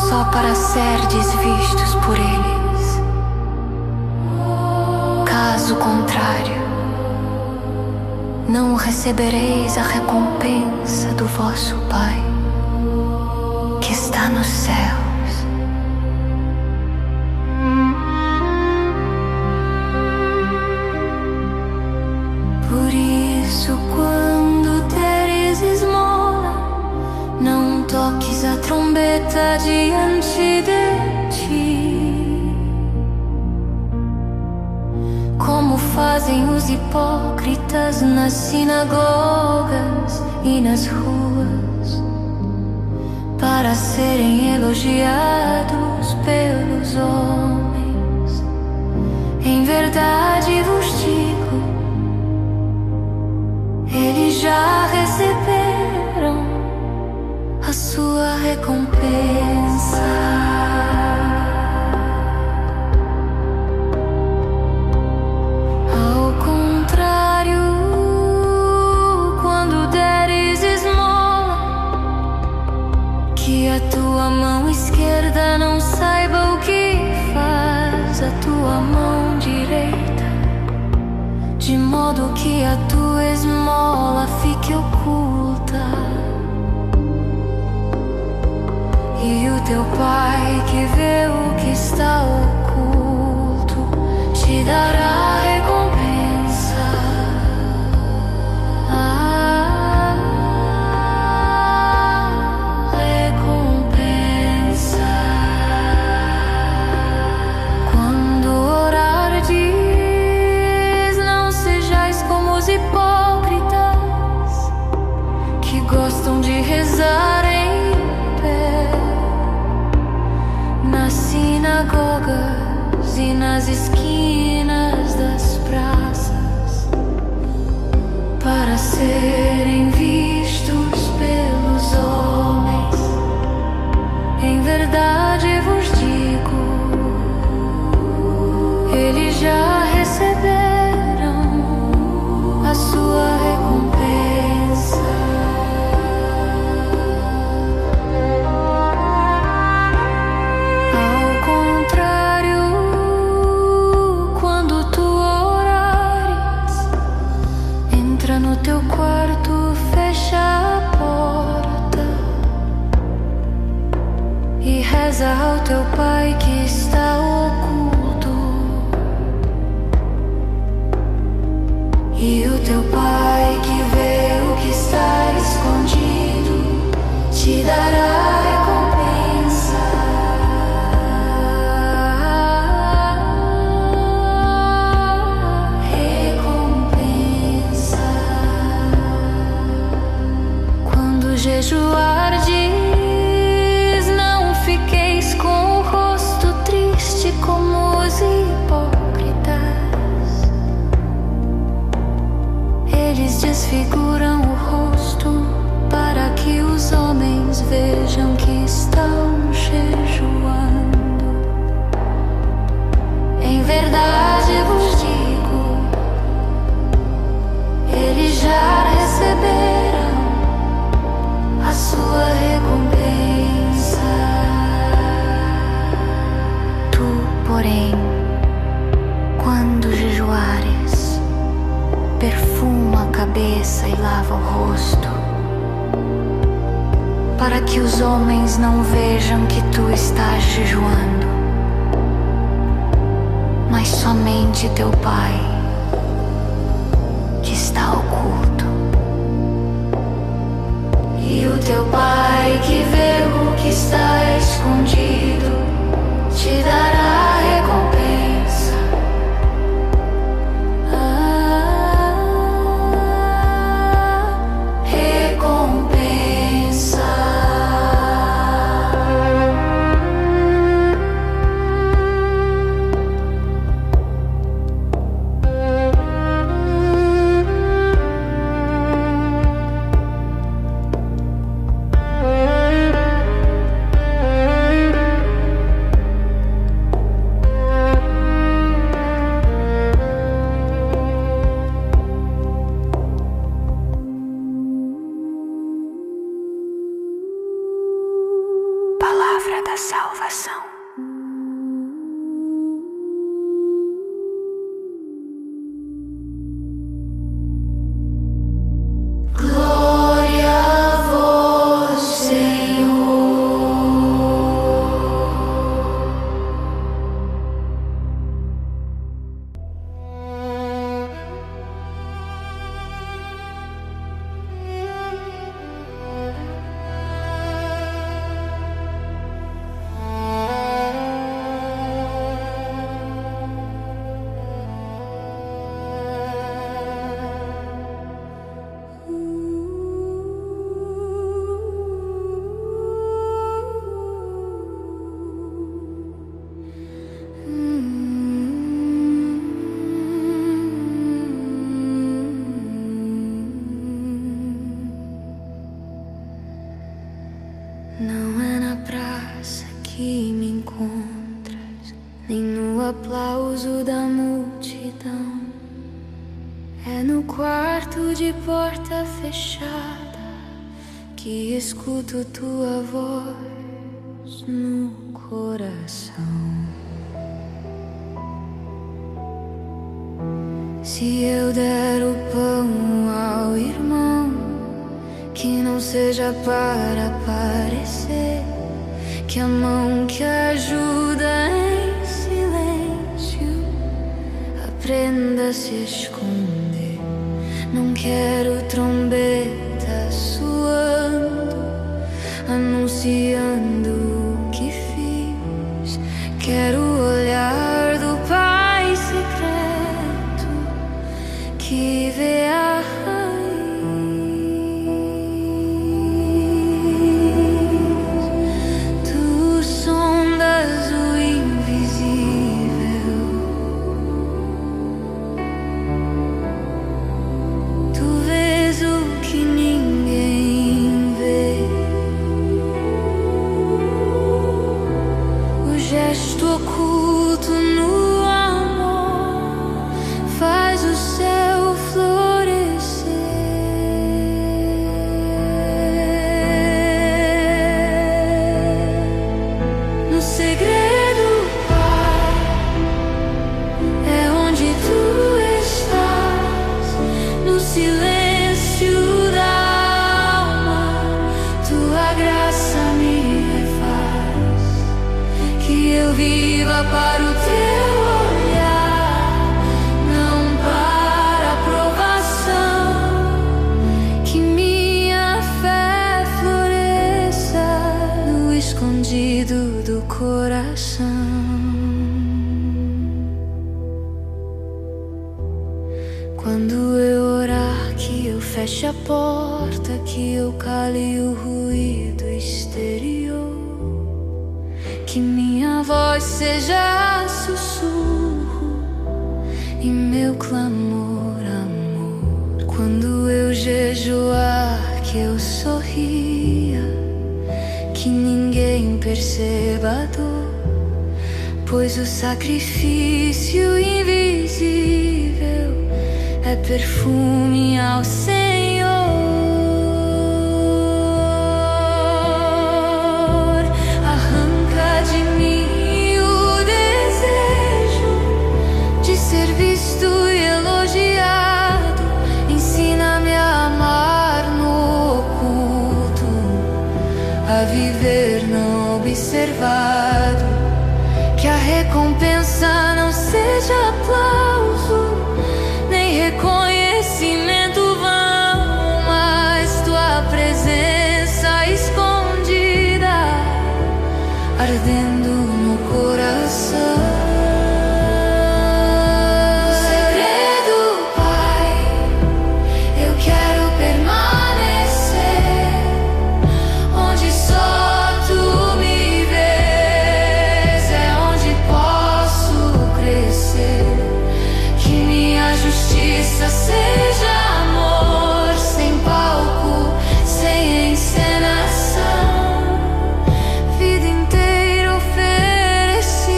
só para serdes vistos por eles. Caso contrário, não recebereis a recompensa do vosso Pai, que está nos céus. Por isso, quando deres esmola, não toques a trombeta diante de ti, como fazem os hipócritas nas sinagogas e nas ruas, para serem elogiados pelos homens. Em verdade vos digo, eles já receberam a sua recompensa. Ao contrário, quando deres esmola, que a tua mão esquerda não saiba o que faz a tua mão direita, de modo que a tua esmola fique oculta, e o teu Pai que vê o que está oculto te dará a recompensa. A recompensa. Quando orardes, não sejais como os hipócritas, que gostam de rezar em pé nas sinagogas e nas esquinas das praças, para serem vistos pelos homens. Em verdade vos digo, eles já receberam a sua recompensa. Ao contrário, quando tu orares, entra no teu quarto, fecha a porta e reza ao teu Pai que está oculto, e o teu Pai que vê o que está escondido te dará a recompensa. Recompensa. Quando jejuardes, não fiqueis com o rosto triste como os hipócritas. Eles desfiguram o rosto para que os homens vejam que estão jejuando. Em verdade vos digo, eles já receberam a sua recompensa. Tu, porém, quando jejuares, perfuma a cabeça e lava o rosto, para que os homens não vejam que tu estás jejuando, mas somente teu Pai está oculto. E o teu Pai que vê o que está escondido te dará a recompensa. Palavra da salvação. Glória a vós, Senhor. Não é na praça que me encontras, nem no aplauso da multidão. É no quarto de porta fechada que escuto tua voz no coração. Se eu der o pão ao irmão, que não seja para aparecer, que a mão que ajuda em silêncio aprenda a se esconder. Não quero trombeta soando, anunciando o que fiz. Quero o olhar do Pai secreto que vê a gesto oculto no amor faz o céu florescer. No segredo, Pai, é onde tu estás. No silêncio da alma, tua graça me refaz. Que eu viva para o teu olhar, não para a aprovação. Que minha fé floresça no escondido do coração. Quando eu orar, que eu feche a porta, que eu cale o ruído exterior. Que minha voz seja sussurro e meu clamor amor. Quando eu jejuar, que eu sorria, que ninguém perceba a dor, pois o sacrifício invisível é perfume ao Senhor. A viver não observado, que a recompensa não seja aplauso, nem reconhecimento só seja amor, sem palco, sem encenação, vida inteira oferecida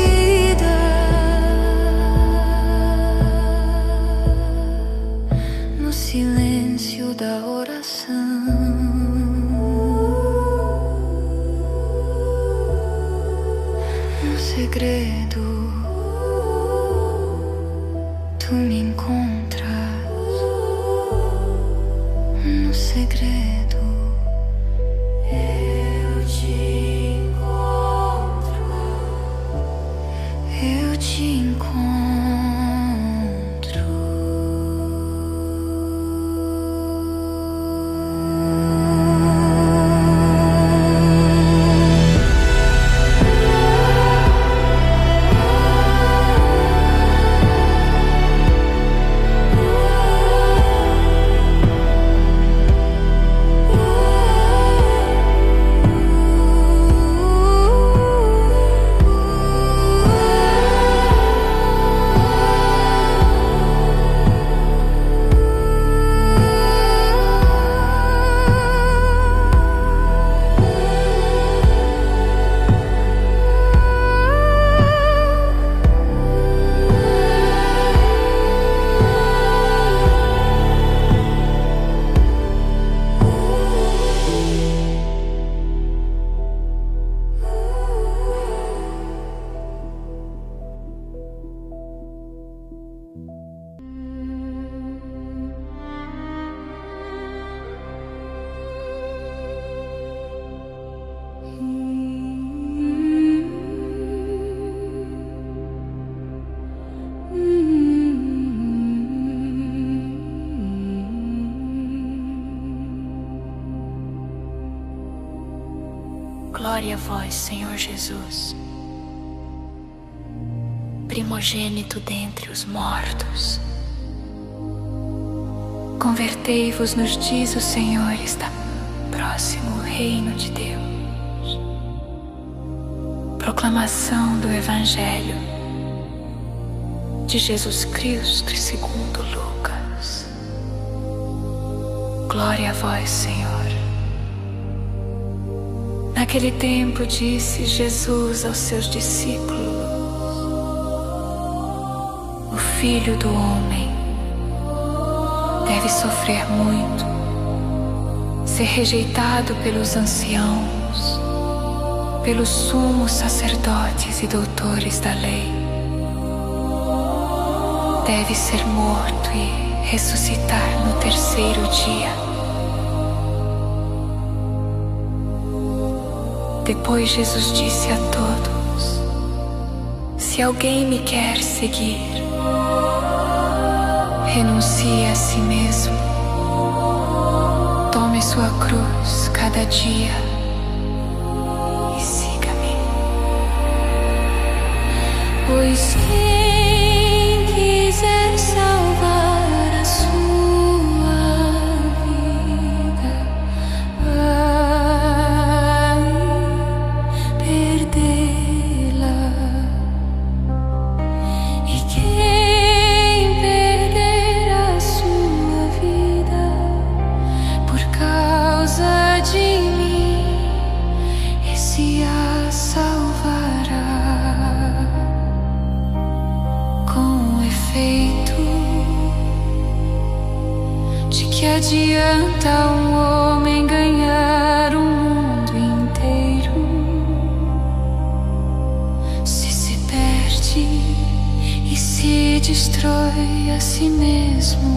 no silêncio da oração. No segredo tu me encontras, no segredo eu te encontro, eu te encontro. Glória a vós, Senhor Jesus, primogênito dentre os mortos. Convertei-vos, nos diz o Senhor, está próximo o reino de Deus. Proclamação do Evangelho de Jesus Cristo segundo Lucas. Glória a vós, Senhor. Naquele tempo disse Jesus aos seus discípulos: o Filho do Homem deve sofrer muito, ser rejeitado pelos anciãos, pelos sumos sacerdotes e doutores da lei. Deve ser morto e ressuscitar no terceiro dia. Depois Jesus disse a todos: se alguém me quer seguir, renuncie a si mesmo, tome sua cruz cada dia e siga-me. Pois quem quiser salvar a sua vida vai perdê-la, e quem perder a sua vida por causa de mim, esse a salvará. Com efeito, de que adianta um homem ganhar o mundo inteiro se se perde e se destrói a si mesmo?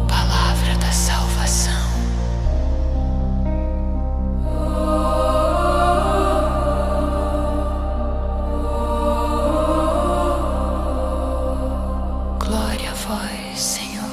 Palavra da salvação. Glória a vós, Senhor.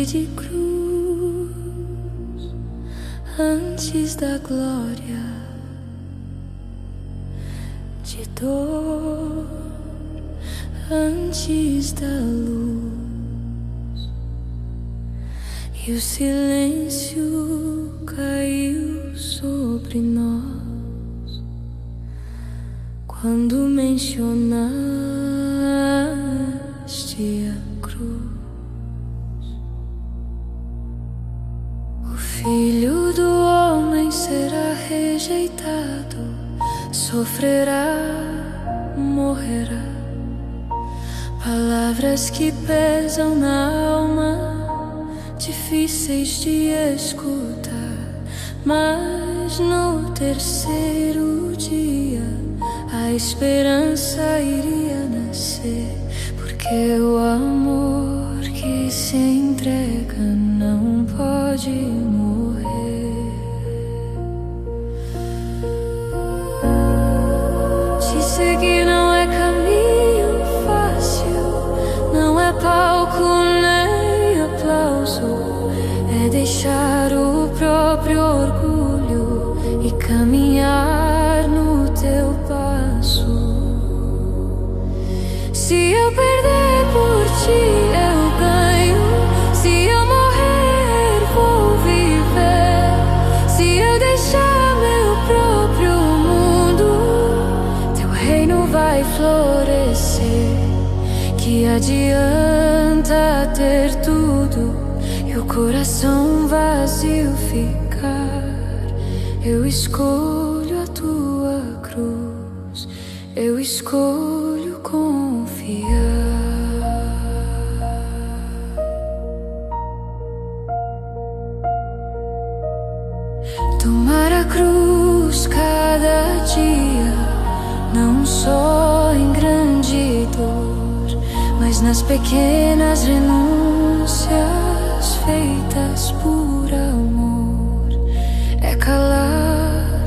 de cruz, antes da glória, de dor, antes da luz, e o silêncio caiu sobre nós quando mencionaste a cruz. O Filho do Homem será rejeitado, sofrerá, morrerá. Palavras que pesam na alma, difíceis de escutar, mas no terceiro dia a esperança iria nascer, porque o amor que se entrega não pode morrer. Te seguir não é caminho fácil, não é palco nem aplauso, é deixar o próprio orgulho e caminhar no teu passo. Se eu perder por ti, eu ganho. Se eu morrer, vou viver. Se eu deixar meu próprio mundo, teu reino vai florescer. Que adianta ter tudo e o coração vazio ficar? Eu escolho a tua cruz, eu escolho confiar. Tomar a cruz cada dia, não só em grande dor, mas nas pequenas renúncias feitas por amor. É calar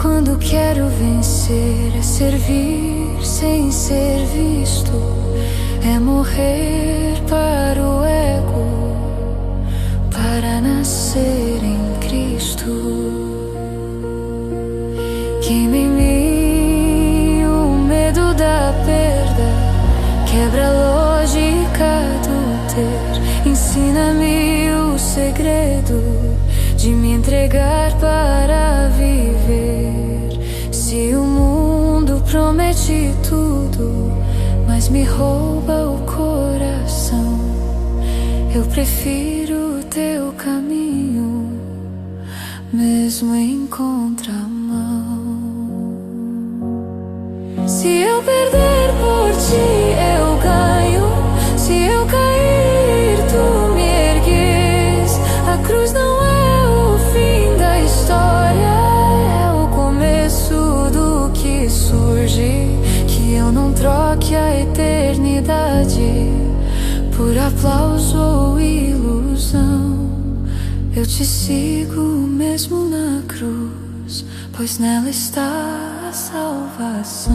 quando quero vencer, é servir sem ser visto, é morrer para o ego, para nascer em Cristo. Queima em mim o medo da perda, quebra a lógica do ter, ensina-me o segredo de me entregar para viver. Se o mundo promete tudo, mas me rouba o coração, eu prefiro o teu caminho, mesmo em contramão. Se eu perder por ti, eu ganho. Se eu cair, tu me ergues. A cruz não é o fim da história, é o começo do que surge. Que eu não troque a eternidade por aplauso ou ilusão. Eu te sigo mesmo na cruz, pois nela está a salvação.